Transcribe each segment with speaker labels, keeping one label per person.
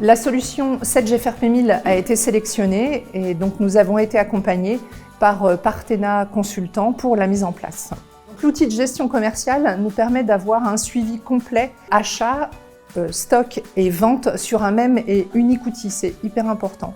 Speaker 1: La solution Sedge FRP1000 a été sélectionnée et donc nous avons été accompagnés par Partena Consultant pour la mise en place. L'outil de gestion commerciale nous permet d'avoir un suivi complet achat, stock et vente sur un même et unique outil. C'est hyper important.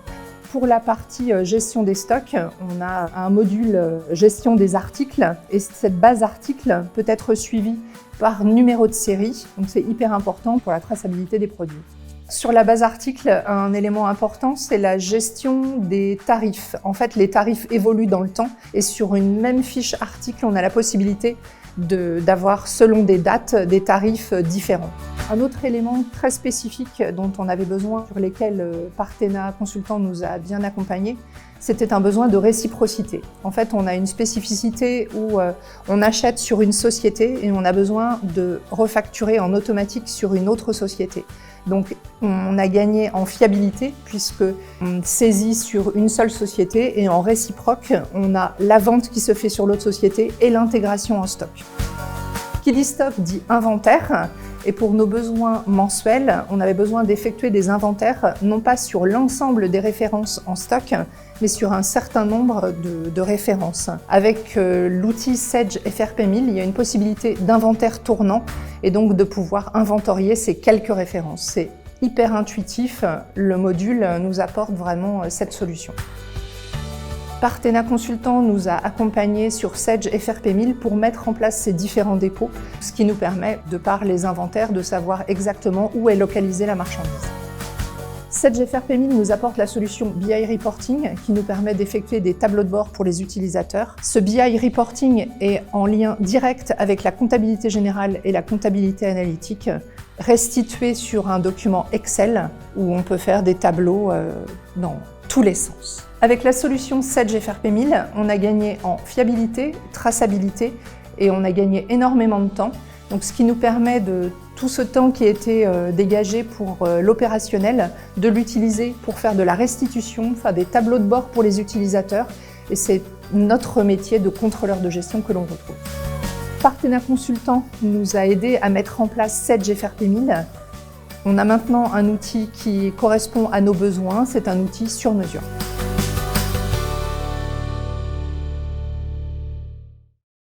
Speaker 1: Pour la partie gestion des stocks, on a un module gestion des articles et cette base article peut être suivie par numéro de série, donc c'est hyper important pour la traçabilité des produits. Sur la base article, un élément important, c'est la gestion des tarifs. En fait, les tarifs évoluent dans le temps et sur une même fiche article, on a la possibilité d'avoir, selon des dates, des tarifs différents. Un autre élément très spécifique dont on avait besoin, sur lesquels Partena Consultant nous a bien accompagnés, c'était un besoin de réciprocité. En fait, on a une spécificité où on achète sur une société et on a besoin de refacturer en automatique sur une autre société. Donc, on a gagné en fiabilité puisque on saisit sur une seule société et en réciproque, on a la vente qui se fait sur l'autre société et l'intégration en stock. Qui dit stock dit inventaire. Et pour nos besoins mensuels, on avait besoin d'effectuer des inventaires, non pas sur l'ensemble des références en stock, mais sur un certain nombre de références. Avec l'outil Sedge FRP1000, il y a une possibilité d'inventaire tournant et donc de pouvoir inventorier ces quelques références. C'est hyper intuitif, le module nous apporte vraiment cette solution. Partena Consultant nous a accompagnés sur Sedge FRP1000 pour mettre en place ces différents dépôts, ce qui nous permet, de par les inventaires, de savoir exactement où est localisée la marchandise. Sedge FRP1000 nous apporte la solution BI Reporting qui nous permet d'effectuer des tableaux de bord pour les utilisateurs. Ce BI Reporting est en lien direct avec la comptabilité générale et la comptabilité analytique, restitué sur un document Excel où on peut faire des tableaux dans tous les sens. Avec la solution Sedge FRP1000, on a gagné en fiabilité, traçabilité et on a gagné énormément de temps. Donc, ce qui nous permet de tout ce temps qui a été dégagé pour l'opérationnel, de l'utiliser pour faire de la restitution, faire des tableaux de bord pour les utilisateurs. Et c'est notre métier de contrôleur de gestion que l'on retrouve. Partena Consultant nous a aidé à mettre en place Sedge FRP1000. On a maintenant un outil qui correspond à nos besoins, c'est un outil sur mesure.